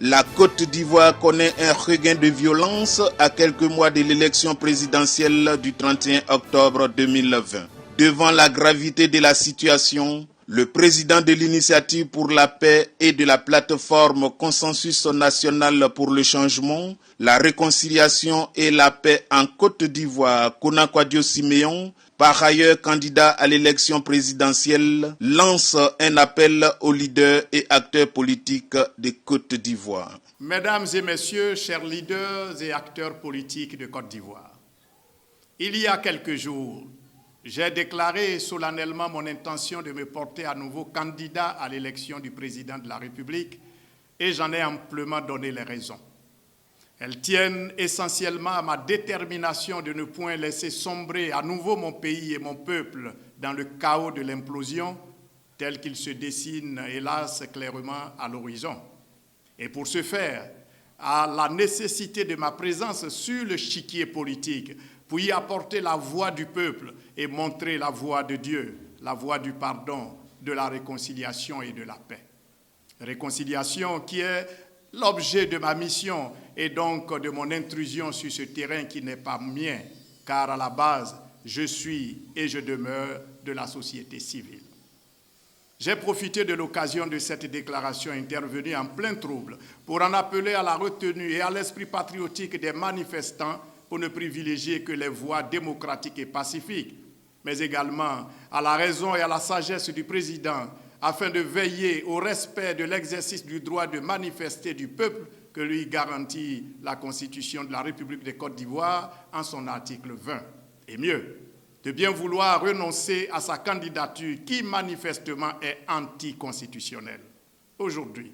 La Côte d'Ivoire connaît un regain de violence à quelques mois de l'élection présidentielle du 31 octobre 2020. Devant la gravité de la situation, le président de l'Initiative pour la paix et de la plateforme Consensus national pour le changement, la réconciliation et la paix en Côte d'Ivoire, Konakwadio Siméon, par ailleurs candidat à l'élection présidentielle, lance un appel aux leaders et acteurs politiques de Côte d'Ivoire. Mesdames et messieurs, chers leaders et acteurs politiques de Côte d'Ivoire, il y a quelques jours, j'ai déclaré solennellement mon intention de me porter à nouveau candidat à l'élection du président de la République et j'en ai amplement donné les raisons. Elles tiennent essentiellement à ma détermination de ne point laisser sombrer à nouveau mon pays et mon peuple dans le chaos de l'implosion tel qu'il se dessine, hélas, clairement à l'horizon. Et pour ce faire, à la nécessité de ma présence sur le chiquier politique pour y apporter la voix du peuple et montrer la voix de Dieu, la voix du pardon, de la réconciliation et de la paix. Réconciliation qui est l'objet de ma mission et donc de mon intrusion sur ce terrain qui n'est pas mien, car à la base, je suis et je demeure de la société civile. J'ai profité de l'occasion de cette déclaration intervenue en plein trouble pour en appeler à la retenue et à l'esprit patriotique des manifestants pour ne privilégier que les voies démocratiques et pacifiques, mais également à la raison et à la sagesse du président afin de veiller au respect de l'exercice du droit de manifester du peuple que lui garantit la Constitution de la République de Côte d'Ivoire en son article 20. Et mieux, de bien vouloir renoncer à sa candidature qui manifestement est anticonstitutionnelle. Aujourd'hui,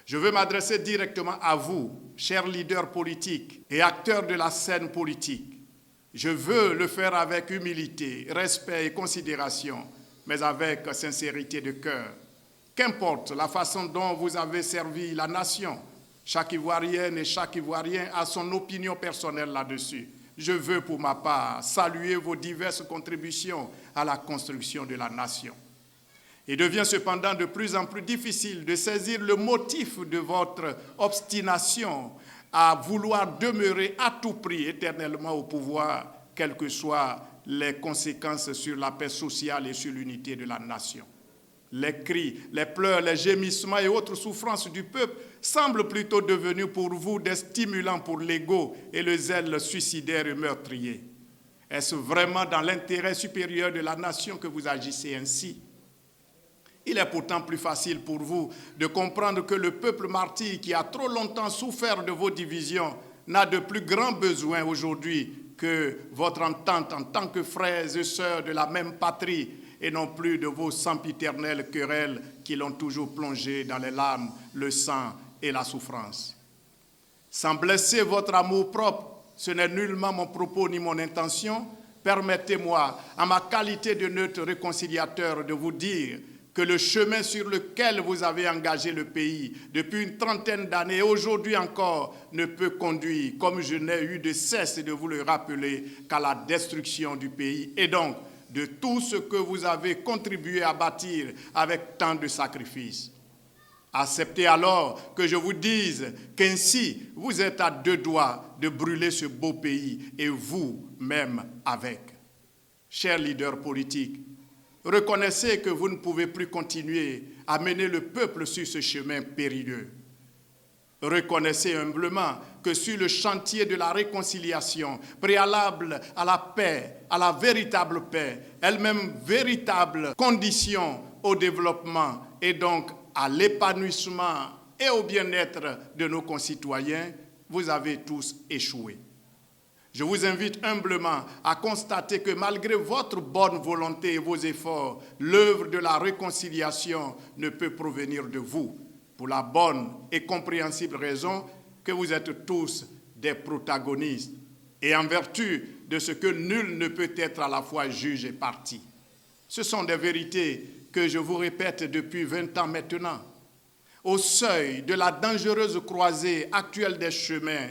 je veux m'adresser directement à vous, chers leaders politiques et acteurs de la scène politique. Je veux le faire avec humilité, respect et considération, mais avec sincérité de cœur. Qu'importe la façon dont vous avez servi la nation, chaque Ivoirienne et chaque Ivoirien a son opinion personnelle là-dessus. Je veux pour ma part saluer vos diverses contributions à la construction de la nation. Il devient cependant de plus en plus difficile de saisir le motif de votre obstination à vouloir demeurer à tout prix éternellement au pouvoir, quelles que soient les conséquences sur la paix sociale et sur l'unité de la nation. Les cris, les pleurs, les gémissements et autres souffrances du peuple semblent plutôt devenus pour vous des stimulants pour l'ego et le zèle suicidaire et meurtrier. Est-ce vraiment dans l'intérêt supérieur de la nation que vous agissez ainsi? Il est pourtant plus facile pour vous de comprendre que le peuple martyr qui a trop longtemps souffert de vos divisions n'a de plus grand besoin aujourd'hui que votre entente en tant que frères et sœurs de la même patrie et non plus de vos sempiternelles querelles qui l'ont toujours plongé dans les larmes, le sang et la souffrance. Sans blesser votre amour-propre, ce n'est nullement mon propos ni mon intention. Permettez-moi, à ma qualité de neutre réconciliateur, de vous dire que le chemin sur lequel vous avez engagé le pays depuis une trentaine d'années et aujourd'hui encore ne peut conduire, comme je n'ai eu de cesse de vous le rappeler, qu'à la destruction du pays et donc de tout ce que vous avez contribué à bâtir avec tant de sacrifices. Acceptez alors que je vous dise qu'ainsi vous êtes à deux doigts de brûler ce beau pays et vous-même avec. Chers leaders politiques, reconnaissez que vous ne pouvez plus continuer à mener le peuple sur ce chemin périlleux. Reconnaissez humblement que sur le chantier de la réconciliation, préalable à la paix, à la véritable paix, elle-même véritable condition au développement et donc à l'épanouissement et au bien-être de nos concitoyens, vous avez tous échoué. Je vous invite humblement à constater que malgré votre bonne volonté et vos efforts, l'œuvre de la réconciliation ne peut provenir de vous, pour la bonne et compréhensible raison que vous êtes tous des protagonistes et en vertu de ce que nul ne peut être à la fois juge et partie. Ce sont des vérités que je vous répète depuis 20 ans maintenant. Au seuil de la dangereuse croisée actuelle des chemins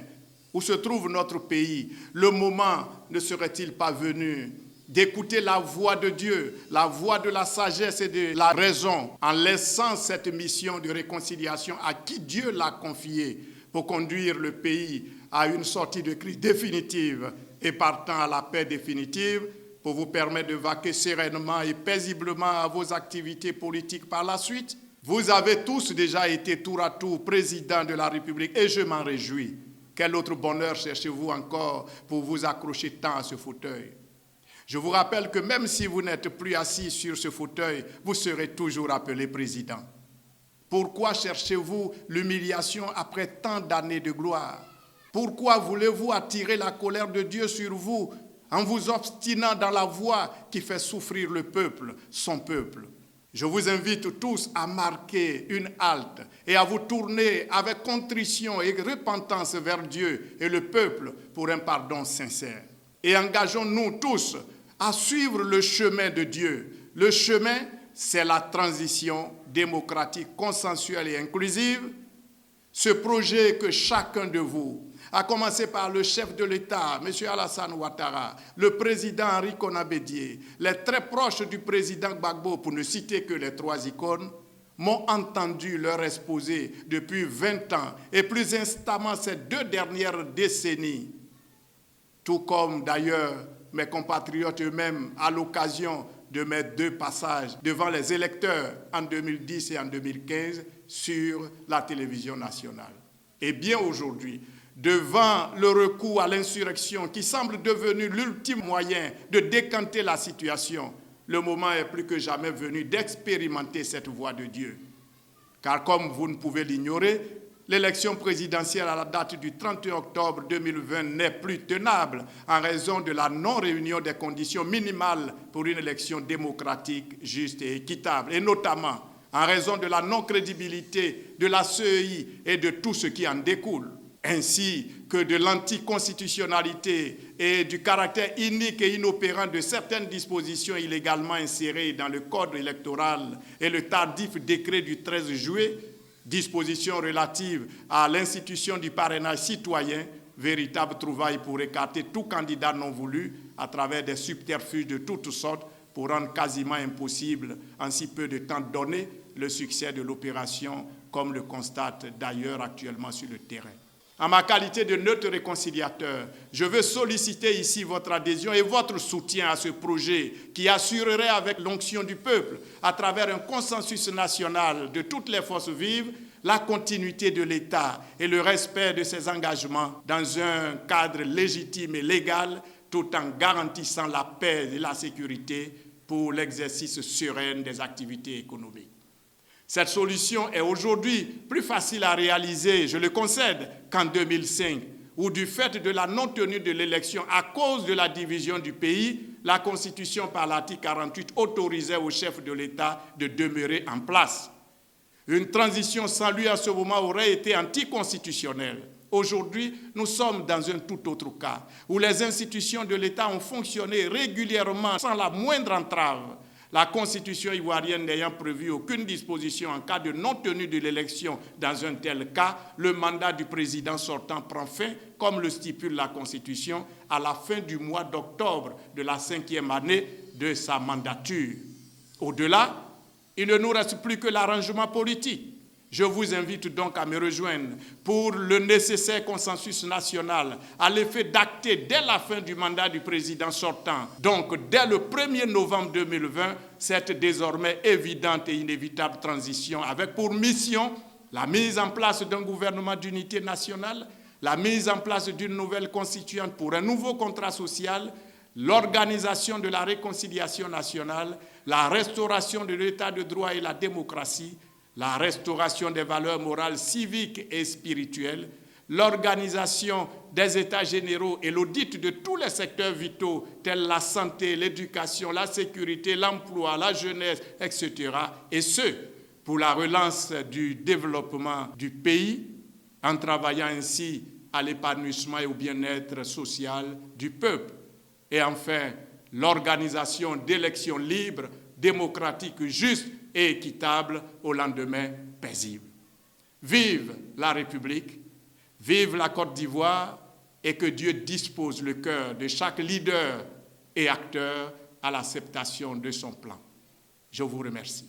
où se trouve notre pays, le moment ne serait-il pas venu d'écouter la voix de Dieu, la voix de la sagesse et de la raison, en laissant cette mission de réconciliation à qui Dieu l'a confiée pour conduire le pays à une sortie de crise définitive et partant à la paix définitive, pour vous permettre de vaquer sereinement et paisiblement à vos activités politiques par la suite. Vous avez tous déjà été tour à tour président de la République et je m'en réjouis. Quel autre bonheur cherchez-vous encore pour vous accrocher tant à ce fauteuil? Je vous rappelle que même si vous n'êtes plus assis sur ce fauteuil, vous serez toujours appelé président. Pourquoi cherchez-vous l'humiliation après tant d'années de gloire? Pourquoi voulez-vous attirer la colère de Dieu sur vous en vous obstinant dans la voie qui fait souffrir le peuple, son peuple? Je vous invite tous à marquer une halte et à vous tourner avec contrition et repentance vers Dieu et le peuple pour un pardon sincère. Et engageons-nous tous à suivre le chemin de Dieu. Le chemin, c'est la transition démocratique, consensuelle et inclusive. Ce projet que chacun de vous, à commencer par le chef de l'État, M. Alassane Ouattara, le président Henri Konan Bédié, les très proches du président Gbagbo, pour ne citer que les trois icônes, m'ont entendu leur exposer depuis 20 ans et plus instamment ces 2 dernières décennies, tout comme d'ailleurs mes compatriotes eux-mêmes à l'occasion de mes 2 passages devant les électeurs en 2010 et en 2015 sur la télévision nationale. Et bien aujourd'hui, devant le recours à l'insurrection qui semble devenu l'ultime moyen de décanter la situation, le moment est plus que jamais venu d'expérimenter cette voie de Dieu. Car comme vous ne pouvez l'ignorer, l'élection présidentielle à la date du 31 octobre 2020 n'est plus tenable en raison de la non-réunion des conditions minimales pour une élection démocratique, juste et équitable, et notamment en raison de la non-crédibilité de la CEI et de tout ce qui en découle, ainsi que de l'anticonstitutionnalité et du caractère inique et inopérant de certaines dispositions illégalement insérées dans le code électoral et le tardif décret du 13 juillet, dispositions relatives à l'institution du parrainage citoyen, véritable trouvaille pour écarter tout candidat non voulu à travers des subterfuges de toutes sortes pour rendre quasiment impossible, en si peu de temps donné, le succès de l'opération, comme le constate d'ailleurs actuellement sur le terrain. En ma qualité de neutre réconciliateur, je veux solliciter ici votre adhésion et votre soutien à ce projet qui assurerait avec l'onction du peuple, à travers un consensus national de toutes les forces vives, la continuité de l'État et le respect de ses engagements dans un cadre légitime et légal, tout en garantissant la paix et la sécurité pour l'exercice serein des activités économiques. Cette solution est aujourd'hui plus facile à réaliser, je le concède, qu'en 2005, où du fait de la non-tenue de l'élection à cause de la division du pays, la Constitution par l'article 48 autorisait au chef de l'État de demeurer en place. Une transition sans lui à ce moment aurait été anticonstitutionnelle. Aujourd'hui, nous sommes dans un tout autre cas, où les institutions de l'État ont fonctionné régulièrement sans la moindre entrave. La Constitution ivoirienne n'ayant prévu aucune disposition en cas de non-tenue de l'élection dans un tel cas, le mandat du président sortant prend fin, comme le stipule la Constitution, à la fin du mois d'octobre de la 5e année de sa mandature. Au-delà, il ne nous reste plus que l'arrangement politique. Je vous invite donc à me rejoindre pour le nécessaire consensus national à l'effet d'acter dès la fin du mandat du président sortant, donc dès le 1er novembre 2020, cette désormais évidente et inévitable transition avec pour mission la mise en place d'un gouvernement d'unité nationale, la mise en place d'une nouvelle constituante pour un nouveau contrat social, l'organisation de la réconciliation nationale, la restauration de l'état de droit et la démocratie, la restauration des valeurs morales, civiques et spirituelles, l'organisation des états généraux et l'audit de tous les secteurs vitaux tels la santé, l'éducation, la sécurité, l'emploi, la jeunesse, etc. Et ce, pour la relance du développement du pays, en travaillant ainsi à l'épanouissement et au bien-être social du peuple. Et enfin, l'organisation d'élections libres, démocratiques, justes et équitables au lendemain paisible. Vive la République, vive la Côte d'Ivoire et que Dieu dispose le cœur de chaque leader et acteur à l'acceptation de son plan. Je vous remercie.